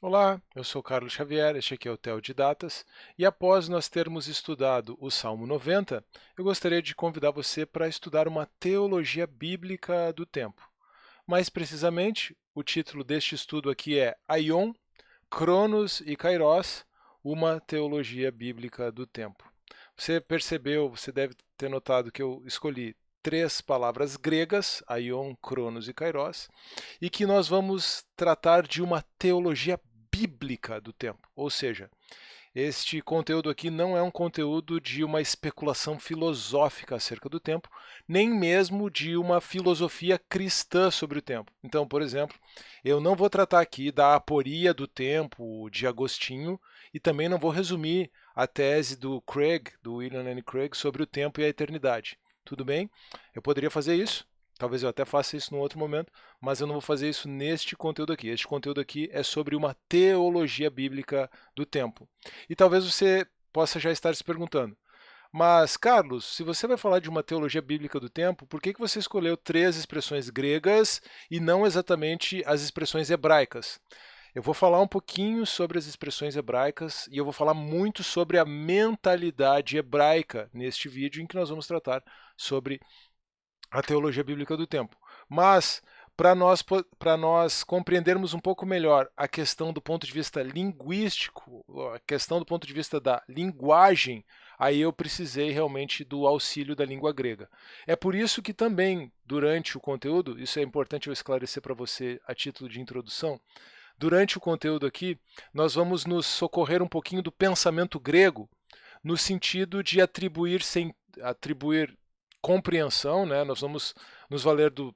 Olá, eu sou Carlos Xavier, este aqui é o Theo de Datas, e após nós termos estudado o Salmo 90, eu gostaria de convidar você para estudar uma teologia bíblica do tempo. Mais precisamente, o título deste estudo aqui é Aion, Cronos e Kairos, uma teologia bíblica do tempo. Você percebeu, você deve ter notado que eu escolhi três palavras gregas, Aion, Cronos e Kairos, e que nós vamos tratar de uma teologia bíblica do tempo. Ou seja, este conteúdo aqui não é um conteúdo de uma especulação filosófica acerca do tempo, nem mesmo de uma filosofia cristã sobre o tempo. Então, por exemplo, eu não vou tratar aqui da aporia do tempo de Agostinho e também não vou resumir a tese do Craig, do William Lane Craig, sobre o tempo e a eternidade. Tudo bem? Eu poderia fazer isso, talvez eu até faça isso num outro momento, mas eu não vou fazer isso neste conteúdo aqui. Este conteúdo aqui é sobre uma teologia bíblica do tempo. E talvez você possa já estar se perguntando, mas Carlos, se você vai falar de uma teologia bíblica do tempo, por que você escolheu três expressões gregas e não exatamente as expressões hebraicas? Eu vou falar um pouquinho sobre as expressões hebraicas e eu vou falar muito sobre a mentalidade hebraica neste vídeo em que nós vamos tratar sobre a teologia bíblica do tempo. Mas, para nós compreendermos um pouco melhor a questão do ponto de vista linguístico, a questão do ponto de vista da linguagem, aí eu precisei realmente do auxílio da língua grega. É por isso que também, durante o conteúdo, isso é importante eu esclarecer para você a título de introdução, durante o conteúdo aqui, nós vamos nos socorrer um pouquinho do pensamento grego, no sentido de atribuir compreensão, né? Nós vamos nos valer do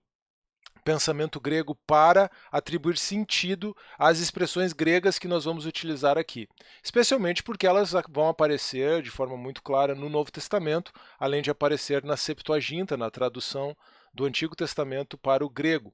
pensamento grego para atribuir sentido às expressões gregas que nós vamos utilizar aqui, especialmente porque elas vão aparecer de forma muito clara no Novo Testamento, além de aparecer na Septuaginta, na tradução do Antigo Testamento para o grego.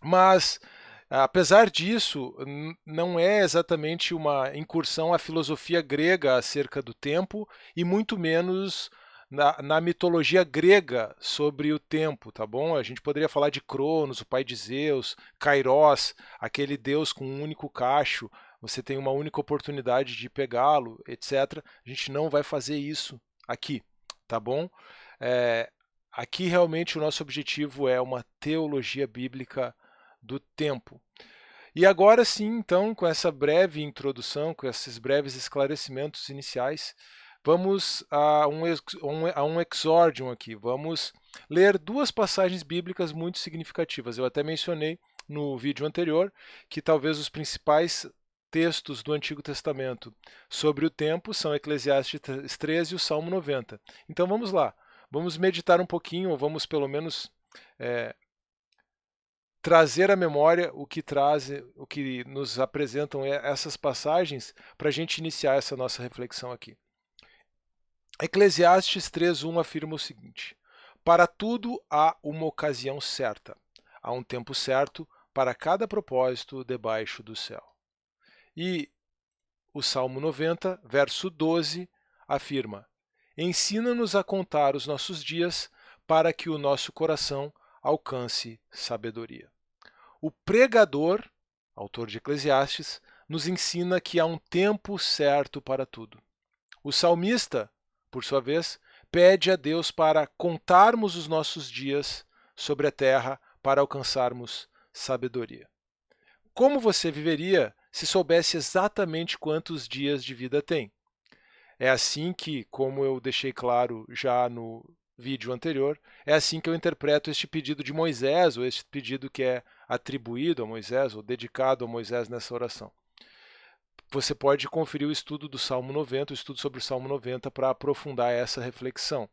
Mas apesar disso, não é exatamente uma incursão à filosofia grega acerca do tempo e muito menos na mitologia grega sobre o tempo, tá bom? A gente poderia falar de Cronos, o pai de Zeus, Kairos, aquele deus com um único cacho, você tem uma única oportunidade de pegá-lo, etc. A gente não vai fazer isso aqui, tá bom? É, aqui realmente o nosso objetivo é uma teologia bíblica do tempo. E agora sim, então, com essa breve introdução, com esses breves esclarecimentos iniciais, vamos a um exórdium aqui. Vamos ler duas passagens bíblicas muito significativas. Eu até mencionei no vídeo anterior que talvez os principais textos do Antigo Testamento sobre o tempo são Eclesiastes 13 e o Salmo 90. Então vamos lá, vamos meditar um pouquinho, ou vamos pelo menos trazer à memória o que nos apresentam essas passagens para a gente iniciar essa nossa reflexão aqui. Eclesiastes 3:1 afirma o seguinte: para tudo há uma ocasião certa, há um tempo certo para cada propósito debaixo do céu. E o Salmo 90, verso 12, afirma: ensina-nos a contar os nossos dias para que o nosso coração alcance sabedoria. O pregador, autor de Eclesiastes, nos ensina que há um tempo certo para tudo. O salmista, por sua vez, pede a Deus para contarmos os nossos dias sobre a terra para alcançarmos sabedoria. Como você viveria se soubesse exatamente quantos dias de vida tem? É assim que, como eu deixei claro já no vídeo anterior, é assim que eu interpreto este pedido de Moisés, ou este pedido que é atribuído a Moisés, ou dedicado a Moisés nessa oração. Você pode conferir o estudo do Salmo 90, o estudo sobre o Salmo 90, para aprofundar essa reflexão.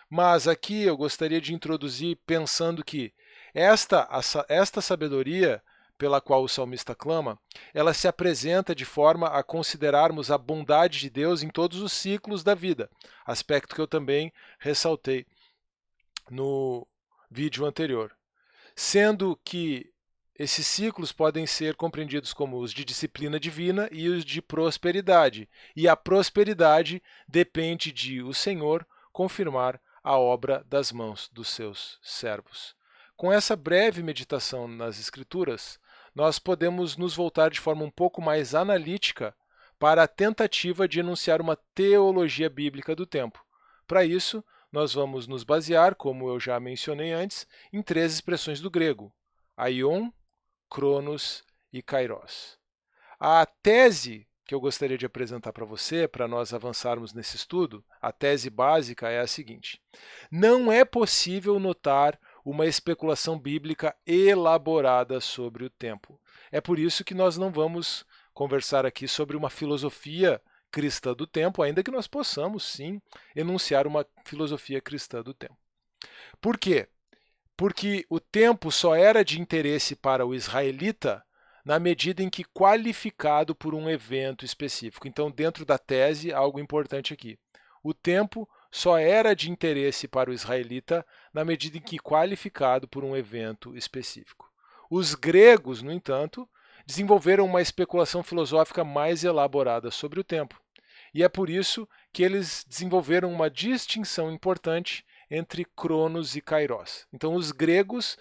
Mas aqui eu gostaria de introduzir pensando que esta sabedoria pela qual o salmista clama, ela se apresenta de forma a considerarmos a bondade de Deus em todos os ciclos da vida, aspecto que eu também ressaltei no vídeo anterior. Sendo que esses ciclos podem ser compreendidos como os de disciplina divina e os de prosperidade. E a prosperidade depende de o Senhor confirmar a obra das mãos dos seus servos. Com essa breve meditação nas Escrituras, nós podemos nos voltar de forma um pouco mais analítica para a tentativa de enunciar uma teologia bíblica do tempo. Para isso, nós vamos nos basear, como eu já mencionei antes, em 3 expressões do grego: aion, cronos e kairos. A tese que eu gostaria de apresentar para você, para nós avançarmos nesse estudo, a tese básica é a seguinte: não é possível notar uma especulação bíblica elaborada sobre o tempo. É por isso que nós não vamos conversar aqui sobre uma filosofia cristã do tempo, ainda que nós possamos, sim, enunciar uma filosofia cristã do tempo. Por quê? Porque o tempo só era de interesse para o israelita na medida em que qualificado por um evento específico. Então, dentro da tese, algo importante aqui. O tempo só era de interesse para o israelita na medida em que qualificado por um evento específico. Os gregos, no entanto, desenvolveram uma especulação filosófica mais elaborada sobre o tempo. E é por isso que eles desenvolveram uma distinção importante entre Cronos e Kairos. Então, os gregos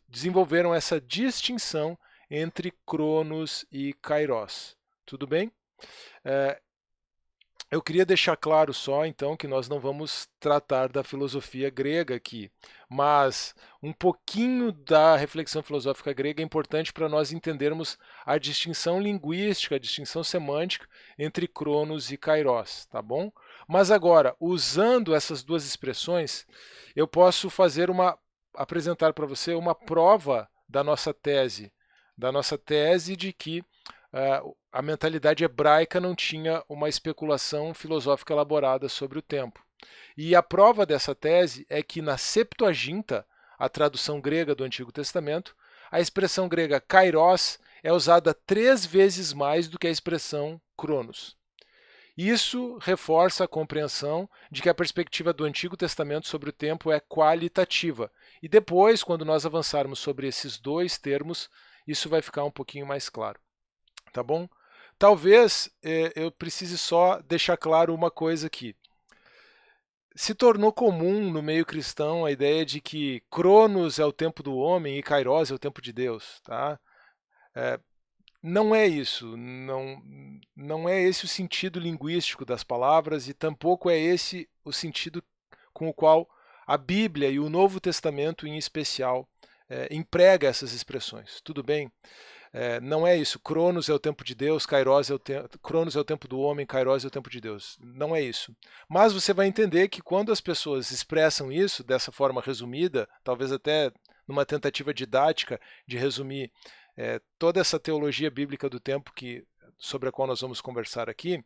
desenvolveram essa distinção entre Cronos e Kairos. Tudo bem? Eu queria deixar claro só, então, que nós não vamos tratar da filosofia grega aqui, mas um pouquinho da reflexão filosófica grega é importante para nós entendermos a distinção linguística, a distinção semântica entre Cronos e Kairos, tá bom? Mas agora, usando essas duas expressões, eu posso apresentar para você uma prova da nossa tese de que a mentalidade hebraica não tinha uma especulação filosófica elaborada sobre o tempo. E a prova dessa tese é que na Septuaginta, a tradução grega do Antigo Testamento, a expressão grega kairos é usada 3 vezes mais do que a expressão cronos. Isso reforça a compreensão de que a perspectiva do Antigo Testamento sobre o tempo é qualitativa. E depois, quando nós avançarmos sobre esses 2 termos, isso vai ficar um pouquinho mais claro. Tá bom? Talvez eu precise só deixar claro uma coisa aqui. Se tornou comum no meio cristão a ideia de que Cronos é o tempo do homem e Kairos é o tempo de Deus. Tá? Não é isso, não é esse o sentido linguístico das palavras e tampouco é esse o sentido com o qual a Bíblia e o Novo Testamento em especial emprega essas expressões. Tudo bem? Não é isso, Cronos é o tempo de Deus, Cronos é o tempo do homem, Kairos é o tempo de Deus. Não é isso. Mas você vai entender que quando as pessoas expressam isso dessa forma resumida, talvez até numa tentativa didática de resumir toda essa teologia bíblica do tempo sobre a qual nós vamos conversar aqui,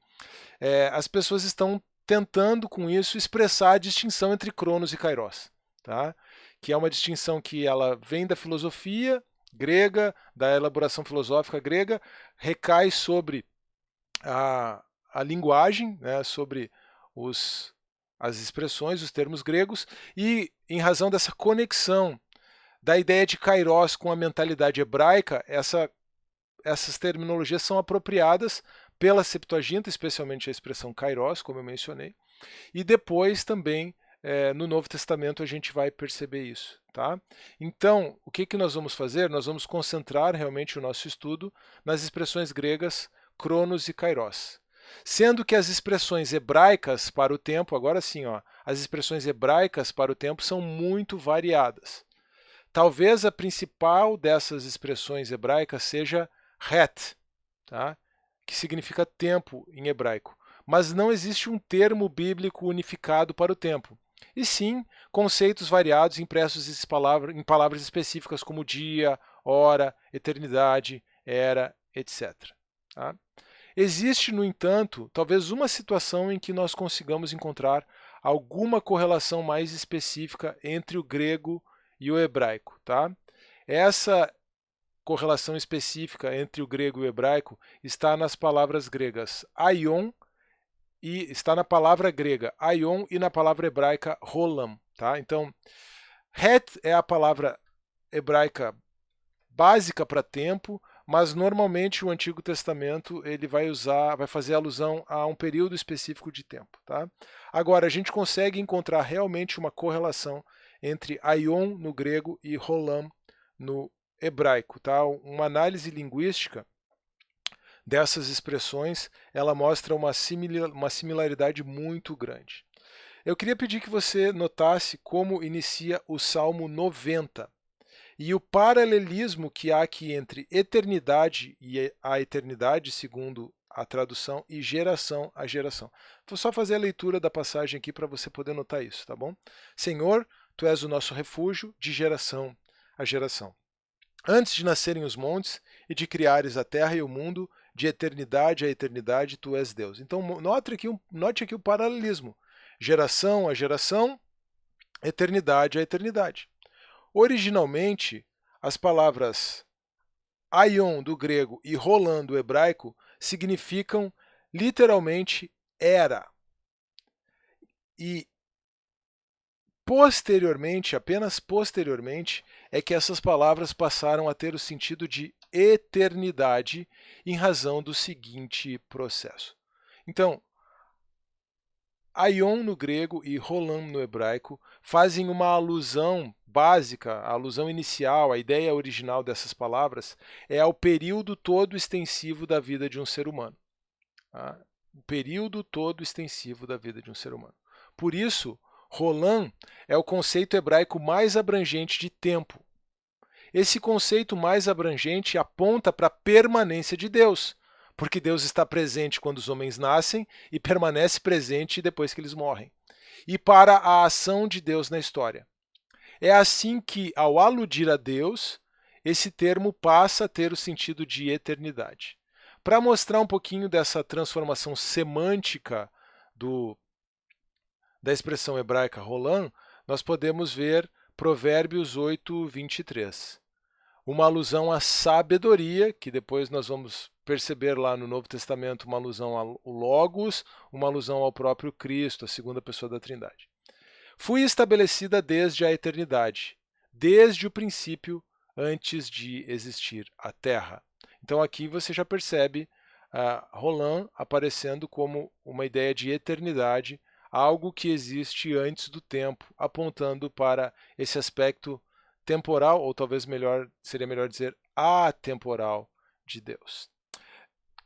as pessoas estão tentando com isso expressar a distinção entre Cronos e Kairos, tá? Que é uma distinção que ela vem da filosofia grega, da elaboração filosófica grega, recai sobre a linguagem, né, sobre as expressões, os termos gregos, e em razão dessa conexão da ideia de kairos com a mentalidade hebraica, essas terminologias são apropriadas pela Septuaginta, especialmente a expressão kairos, como eu mencionei, e depois também no Novo Testamento a gente vai perceber isso. Tá? Então, o que nós vamos fazer? Nós vamos concentrar realmente o nosso estudo nas expressões gregas Cronos e Kairos. Sendo que as expressões hebraicas para o tempo, agora sim, as expressões hebraicas para o tempo são muito variadas. Talvez a principal dessas expressões hebraicas seja het, tá? Que significa tempo em hebraico. Mas não existe um termo bíblico unificado para o tempo. E sim, conceitos variados impressos em palavras específicas como dia, hora, eternidade, era, etc. Tá? Existe, no entanto, talvez uma situação em que nós consigamos encontrar alguma correlação mais específica entre o grego e o hebraico. Tá? Essa correlação específica entre o grego e o hebraico está nas palavras gregas aion, e está na palavra grega aion e na palavra hebraica rolam. Tá? Então, het é a palavra hebraica básica para tempo, mas normalmente o Antigo Testamento ele vai fazer alusão a um período específico de tempo. Tá? Agora, a gente consegue encontrar realmente uma correlação entre aion no grego e rolam no hebraico, tá? Uma análise linguística dessas expressões, ela mostra uma similaridade muito grande. Eu queria pedir que você notasse como inicia o Salmo 90 e o paralelismo que há aqui entre eternidade e a eternidade, segundo a tradução, e geração a geração. Vou só fazer a leitura da passagem aqui para você poder notar isso, tá bom? Senhor, tu és o nosso refúgio de geração a geração. Antes de nascerem os montes e de criares a terra e o mundo, de eternidade a eternidade, tu és Deus. Então, note aqui o paralelismo. Geração a geração, eternidade a eternidade. Originalmente, as palavras aion do grego e rolan do hebraico significam literalmente era. E posteriormente, apenas posteriormente, é que essas palavras passaram a ter o sentido de eternidade em razão do seguinte processo. Então, aion no grego e rolam no hebraico fazem uma alusão básica, a alusão inicial, a ideia original dessas palavras é ao período todo extensivo da vida de um ser humano. Tá? O período todo extensivo da vida de um ser humano. Por isso, rolam é o conceito hebraico mais abrangente de tempo. Esse conceito mais abrangente aponta para a permanência de Deus, porque Deus está presente quando os homens nascem e permanece presente depois que eles morrem, e para a ação de Deus na história. É assim que, ao aludir a Deus, esse termo passa a ter o sentido de eternidade. Para mostrar um pouquinho dessa transformação semântica da expressão hebraica rolam, nós podemos ver Provérbios 8, 23. Uma alusão à sabedoria, que depois nós vamos perceber lá no Novo Testamento uma alusão ao Logos, uma alusão ao próprio Cristo, a segunda pessoa da Trindade. Fui estabelecida desde a eternidade, desde o princípio, antes de existir a terra. Então aqui você já percebe rolam aparecendo como uma ideia de eternidade, algo que existe antes do tempo, apontando para esse aspecto temporal, ou talvez seria melhor dizer atemporal de Deus.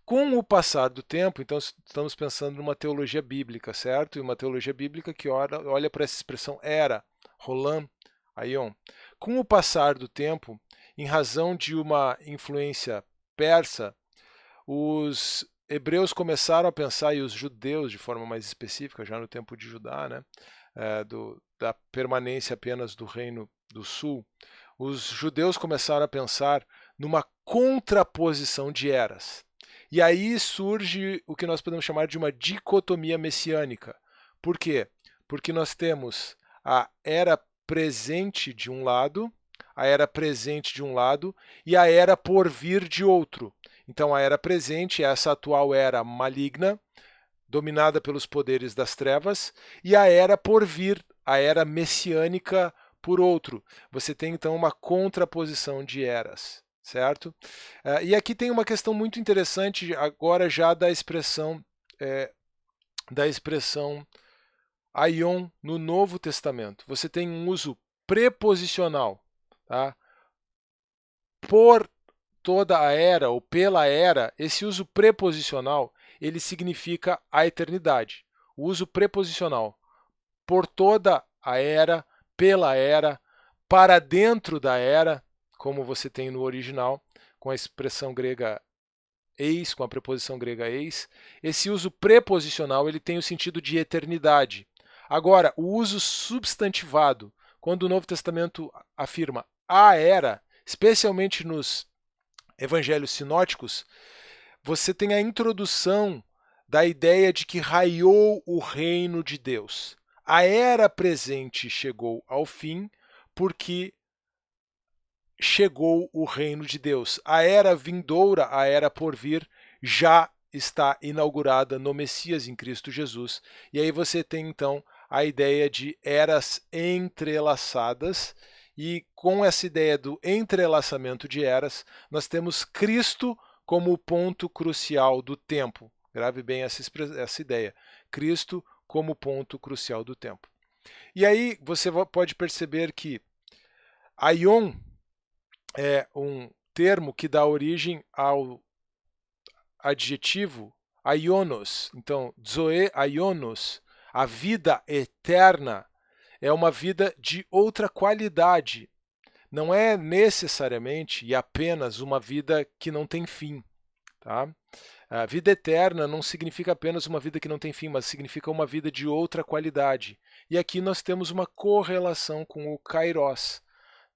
Com o passar do tempo, então estamos pensando numa teologia bíblica, certo? E uma teologia bíblica que olha para essa expressão era, rolam, aion. Com o passar do tempo, em razão de uma influência persa, os hebreus começaram a pensar, e os judeus de forma mais específica, já no tempo de Judá, né, da permanência apenas do reino do sul, os judeus começaram a pensar numa contraposição de eras. E aí surge o que nós podemos chamar de uma dicotomia messiânica. Por quê? Porque nós temos a era presente de um lado, a era presente de um lado e a era por vir de outro. Então a era presente é essa atual era maligna, dominada pelos poderes das trevas, e a era por vir, a era messiânica por outro. Você tem então uma contraposição de eras, certo? E aqui tem uma questão muito interessante agora já da expressão aion no Novo Testamento. Você tem um uso preposicional, tá? Por toda a era ou pela era, esse uso preposicional ele significa a eternidade. O uso preposicional por toda a era, pela era, para dentro da era, como você tem no original, com a expressão grega eis, com a preposição grega eis. Esse uso preposicional ele tem o sentido de eternidade. Agora, o uso substantivado, quando o Novo Testamento afirma a era, especialmente nos evangelhos sinóticos, você tem a introdução da ideia de que raiou o reino de Deus. A era presente chegou ao fim porque chegou o reino de Deus. A era vindoura, a era por vir, já está inaugurada no Messias em Cristo Jesus. E aí você tem então a ideia de eras entrelaçadas, e com essa ideia do entrelaçamento de eras, nós temos Cristo como o ponto crucial do tempo. Grave bem essa ideia. Cristo como ponto crucial do tempo. E aí você pode perceber que aion é um termo que dá origem ao adjetivo aionos. Então, zoe aionos, a vida eterna, é uma vida de outra qualidade. Não é necessariamente e apenas uma vida que não tem fim. Tá? A vida eterna não significa apenas uma vida que não tem fim, mas significa uma vida de outra qualidade. E aqui nós temos uma correlação com o kairos.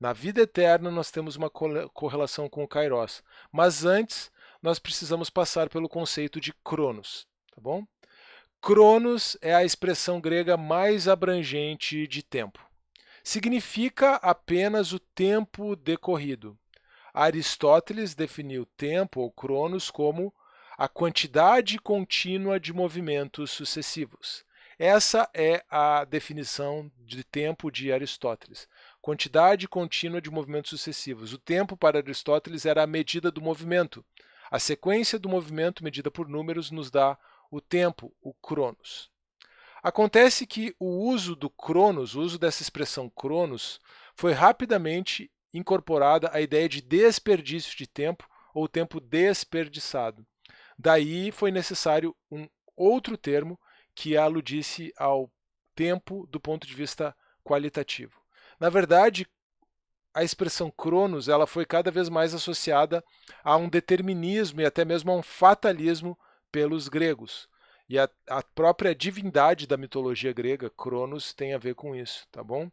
Na vida eterna nós temos uma correlação com o kairos. Mas antes nós precisamos passar pelo conceito de cronos. Tá bom? Cronos é a expressão grega mais abrangente de tempo. Significa apenas o tempo decorrido. Aristóteles definiu tempo ou cronos como a quantidade contínua de movimentos sucessivos. Essa é a definição de tempo de Aristóteles. Quantidade contínua de movimentos sucessivos. O tempo para Aristóteles era a medida do movimento. A sequência do movimento medida por números nos dá o tempo, o cronos. Acontece que o uso do cronos, o uso dessa expressão cronos, foi rapidamente incorporada a ideia de desperdício de tempo ou tempo desperdiçado. Daí foi necessário um outro termo que aludisse ao tempo do ponto de vista qualitativo. Na verdade, a expressão cronos ela foi cada vez mais associada a um determinismo e até mesmo a um fatalismo pelos gregos. E a própria divindade da mitologia grega, Cronos, tem a ver com isso, tá bom?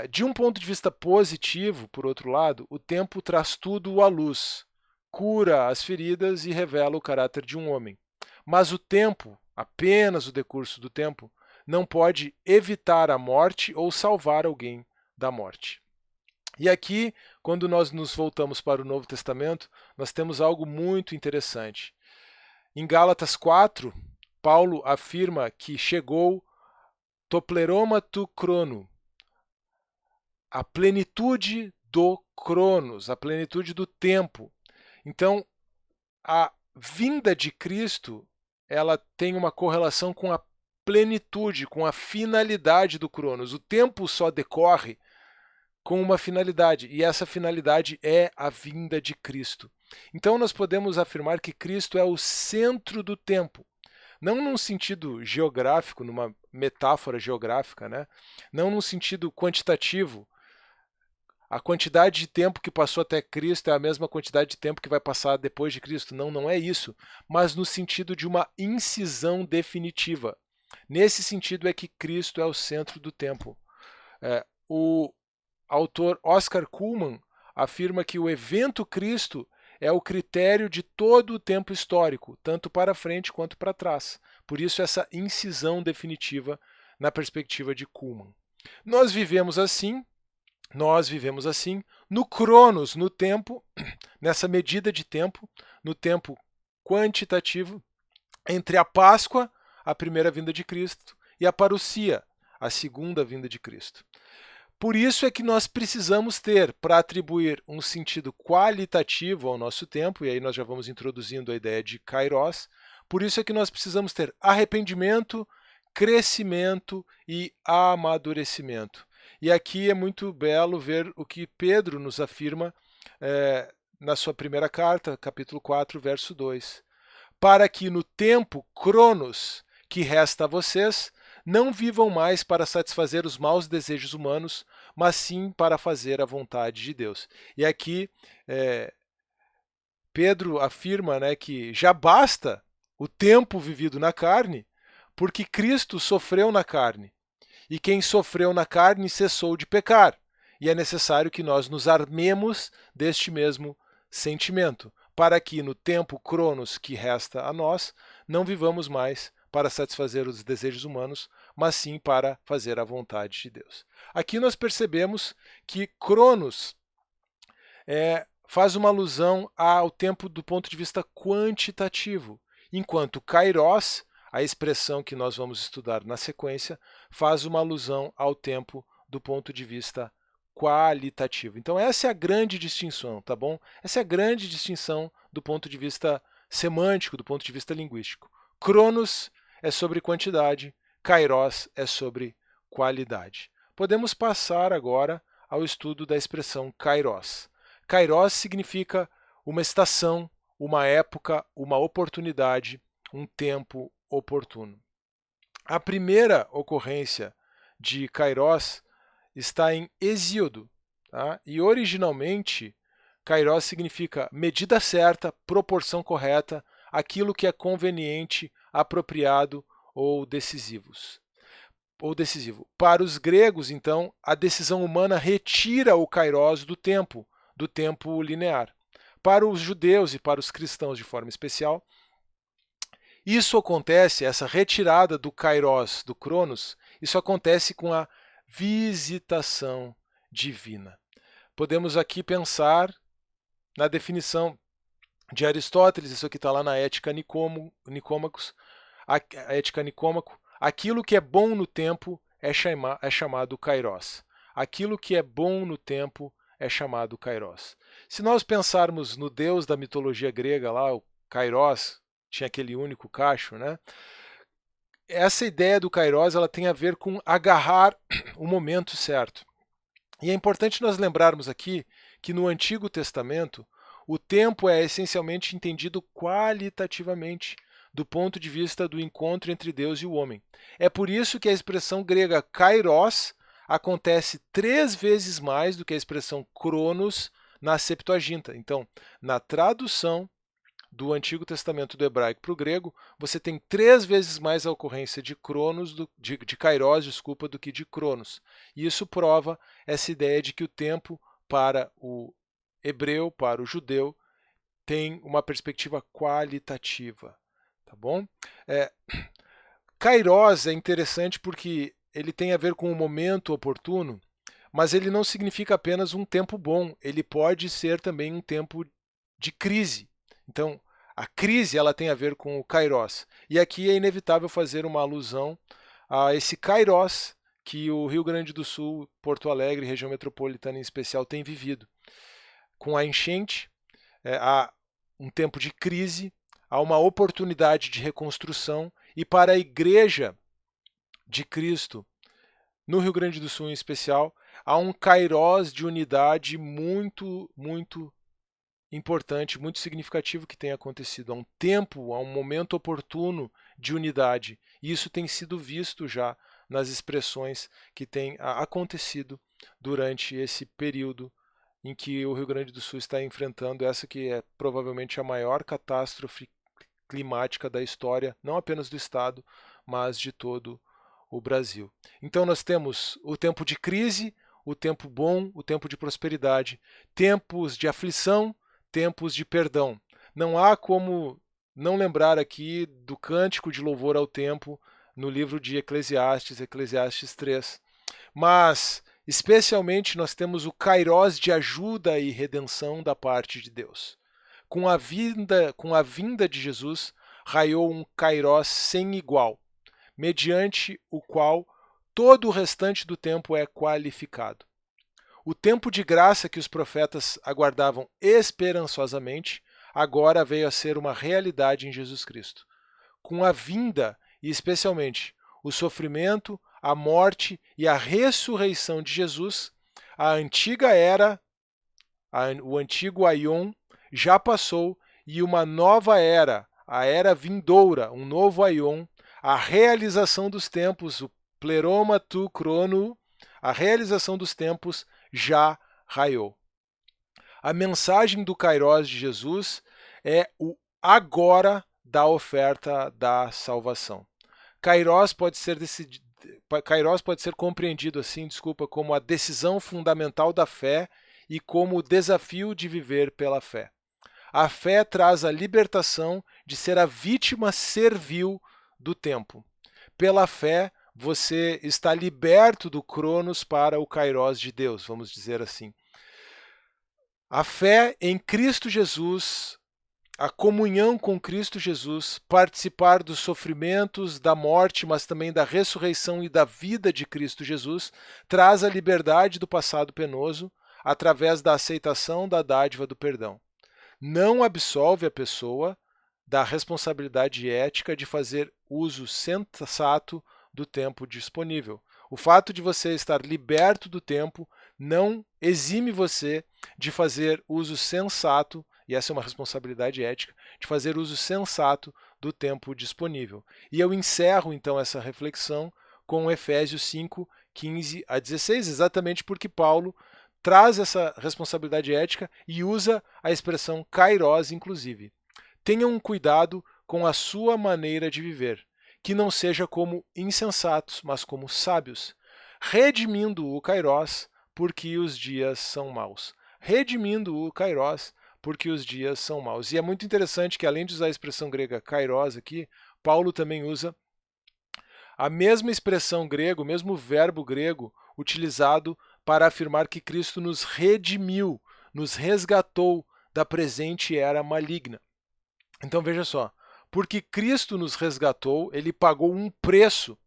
De um ponto de vista positivo, por outro lado, o tempo traz tudo à luz, cura as feridas e revela o caráter de um homem. Mas o tempo, apenas o decurso do tempo, não pode evitar a morte ou salvar alguém da morte. E aqui, quando nós nos voltamos para o Novo Testamento, nós temos algo muito interessante. Em Gálatas 4, Paulo afirma que chegou topleroma tu crono, a plenitude do cronos, a plenitude do tempo. Então, a vinda de Cristo, ela tem uma correlação com a plenitude, com a finalidade do cronos. O tempo só decorre com uma finalidade, e essa finalidade é a vinda de Cristo. Então nós podemos afirmar que Cristo é o centro do tempo, não num sentido geográfico, numa metáfora geográfica, né? Não num sentido quantitativo. A quantidade de tempo que passou até Cristo é a mesma quantidade de tempo que vai passar depois de Cristo. Não, não é isso. Mas no sentido de uma incisão definitiva. Nesse sentido é que Cristo é o centro do tempo. O autor Oscar Cullmann afirma que o evento Cristo é o critério de todo o tempo histórico, tanto para frente quanto para trás. Por isso essa incisão definitiva na perspectiva de Cullmann. Nós vivemos assim no cronos, no tempo, nessa medida de tempo, no tempo quantitativo, entre a Páscoa, a primeira vinda de Cristo, e a parousia, a segunda vinda de Cristo. Por isso é que nós precisamos ter, para atribuir um sentido qualitativo ao nosso tempo, e aí nós já vamos introduzindo a ideia de kairos, por isso é que nós precisamos ter arrependimento, crescimento e amadurecimento. E aqui é muito belo ver o que Pedro nos afirma na sua primeira carta, capítulo 4, verso 2. Para que no tempo, cronos, que resta a vocês, não vivam mais para satisfazer os maus desejos humanos, mas sim para fazer a vontade de Deus. E aqui Pedro afirma que já basta o tempo vivido na carne, porque Cristo sofreu na carne. E quem sofreu na carne cessou de pecar. E é necessário que nós nos armemos deste mesmo sentimento, para que no tempo cronos que resta a nós, não vivamos mais para satisfazer os desejos humanos, mas sim para fazer a vontade de Deus. Aqui nós percebemos que cronos faz uma alusão ao tempo do ponto de vista quantitativo, enquanto kairos, a expressão que nós vamos estudar na sequência, faz uma alusão ao tempo do ponto de vista qualitativo. Então essa é a grande distinção, tá bom? Essa é a grande distinção do ponto de vista semântico, do ponto de vista linguístico. Cronos é sobre quantidade, kairos é sobre qualidade. Podemos passar agora ao estudo da expressão kairos. Kairos significa uma estação, uma época, uma oportunidade, um tempo oportuno. A primeira ocorrência de Kairos está em Hesíodo, tá? E originalmente Kairos significa medida certa, proporção correta, aquilo que é conveniente, apropriado ou decisivo. Para os gregos, então, a decisão humana retira o Kairos do tempo linear. Para os judeus e para os cristãos de forma especial, isso acontece, essa retirada do Kairos, do Cronos, isso acontece com a visitação divina. Podemos aqui pensar na definição de Aristóteles, isso aqui está lá na Ética Nicômacos, a Ética Nicômaco, aquilo que é bom no tempo é chamado Kairos. Aquilo que é bom no tempo é chamado Kairos. Se nós pensarmos no deus da mitologia grega lá, o Kairos, tinha aquele único cacho, né? Essa ideia do Kairos ela tem a ver com agarrar o momento certo. E é importante nós lembrarmos aqui que no Antigo Testamento o tempo é essencialmente entendido qualitativamente, do ponto de vista do encontro entre Deus e o homem. É por isso que a expressão grega kairos acontece 3 vezes mais do que a expressão cronos na Septuaginta. Então, na tradução do Antigo Testamento do hebraico para o grego, você tem 3 vezes mais a ocorrência de kairos, do que de cronos. E isso prova essa ideia de que o tempo para o hebreu, para o judeu, tem uma perspectiva qualitativa. Tá bom? Kairos é interessante porque ele tem a ver com o momento oportuno, mas ele não significa apenas um tempo bom, ele pode ser também um tempo de crise. Então, a crise ela tem a ver com o Kairos. E aqui é inevitável fazer uma alusão a esse Kairos que o Rio Grande do Sul, Porto Alegre, região metropolitana em especial, tem vivido. Com a enchente, há um tempo de crise, há uma oportunidade de reconstrução, e para a Igreja de Cristo, no Rio Grande do Sul em especial, há um kairos de unidade muito, muito importante, muito significativo que tem acontecido. Há um tempo, há um momento oportuno de unidade. E isso tem sido visto já nas expressões que têm acontecido durante esse período em que o Rio Grande do Sul está enfrentando essa que é provavelmente a maior catástrofe climática da história, não apenas do estado, mas de todo o Brasil. Então nós temos o tempo de crise, o tempo bom, o tempo de prosperidade, tempos de aflição, tempos de perdão. Não há como não lembrar aqui do cântico de louvor ao tempo no livro de Eclesiastes, Eclesiastes 3. Mas, especialmente, nós temos o kairos de ajuda e redenção da parte de Deus. Com a vinda de Jesus, raiou um kairos sem igual, mediante o qual todo o restante do tempo é qualificado. O tempo de graça que os profetas aguardavam esperançosamente, agora veio a ser uma realidade em Jesus Cristo. Com a vinda, e especialmente o sofrimento, a morte e a ressurreição de Jesus, a antiga era, o antigo aion, já passou e uma nova era, a era vindoura, um novo aion, a realização dos tempos, o pleroma tu chrono, a realização dos tempos já raiou. A mensagem do Kairos de Jesus é o agora da oferta da salvação. Kairos pode ser compreendido assim, como a decisão fundamental da fé e como o desafio de viver pela fé. A fé traz a libertação de ser a vítima servil do tempo. Pela fé, você está liberto do Cronos para o Kairos de Deus, vamos dizer assim. A fé em Cristo Jesus, a comunhão com Cristo Jesus, participar dos sofrimentos, da morte, mas também da ressurreição e da vida de Cristo Jesus, traz a liberdade do passado penoso através da aceitação da dádiva do perdão. Não absolve a pessoa da responsabilidade ética de fazer uso sensato do tempo disponível. O fato de você estar liberto do tempo não exime você de fazer uso sensato, e essa é uma responsabilidade ética, de fazer uso sensato do tempo disponível. E eu encerro então essa reflexão com Efésios 5, 15 a 16, exatamente porque Paulo traz essa responsabilidade ética e usa a expressão kairos, inclusive. Tenham cuidado com a sua maneira de viver, que não seja como insensatos, mas como sábios, redimindo o kairos, porque os dias são maus. Redimindo o kairos, porque os dias são maus. E é muito interessante que, além de usar a expressão grega kairos aqui, Paulo também usa a mesma expressão grega, o mesmo verbo grego utilizado para afirmar que Cristo nos redimiu, nos resgatou da presente era maligna. Então veja só, porque Cristo nos resgatou, ele pagou um preço.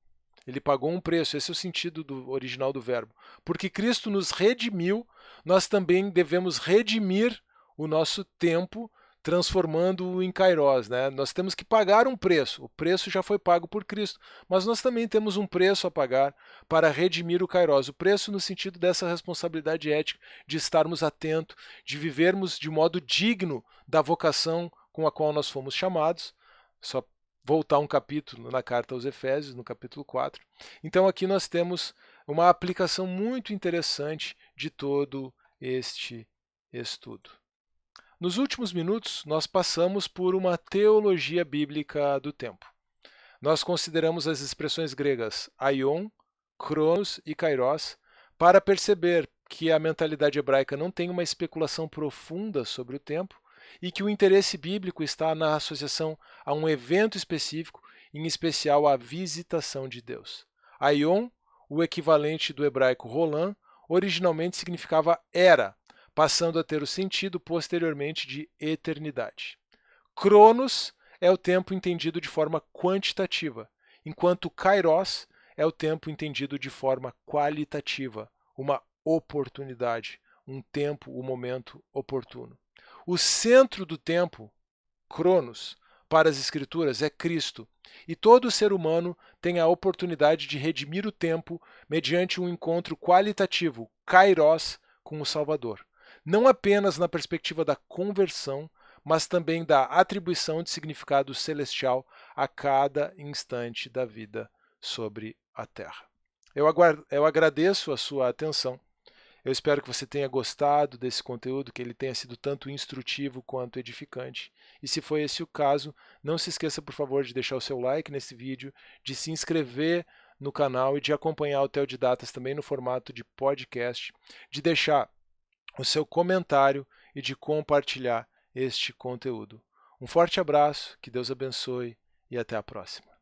Ele pagou um preço, esse é o sentido do original do verbo. Porque Cristo nos redimiu, nós também devemos redimir o nosso tempo, transformando-o em kairos, né? Nós temos que pagar um preço. O preço já foi pago por Cristo, mas nós também temos um preço a pagar para redimir o kairos. O preço no sentido dessa responsabilidade ética, de estarmos atentos, de vivermos de modo digno da vocação com a qual nós fomos chamados. Só voltar um capítulo na carta aos Efésios, no capítulo 4. Então aqui nós temos uma aplicação muito interessante de todo este estudo. Nos últimos minutos, nós passamos por uma teologia bíblica do tempo. Nós consideramos as expressões gregas aion, cronos e kairos para perceber que a mentalidade hebraica não tem uma especulação profunda sobre o tempo e que o interesse bíblico está na associação a um evento específico, em especial a visitação de Deus. Aion, o equivalente do hebraico rolam, originalmente significava era, passando a ter o sentido posteriormente de eternidade. Cronos é o tempo entendido de forma quantitativa, enquanto kairos é o tempo entendido de forma qualitativa, uma oportunidade, um tempo, o momento oportuno. O centro do tempo, Cronos, para as Escrituras é Cristo, e todo ser humano tem a oportunidade de redimir o tempo mediante um encontro qualitativo, kairos, com o Salvador. Não apenas na perspectiva da conversão, mas também da atribuição de significado celestial a cada instante da vida sobre a Terra. Eu agradeço a sua atenção. Eu espero que você tenha gostado desse conteúdo, que ele tenha sido tanto instrutivo quanto edificante. E se foi esse o caso, não se esqueça, por favor, de deixar o seu like nesse vídeo, de se inscrever no canal e de acompanhar o Teodidatas também no formato de podcast, de deixar o seu comentário e de compartilhar este conteúdo. Um forte abraço, que Deus abençoe e até a próxima.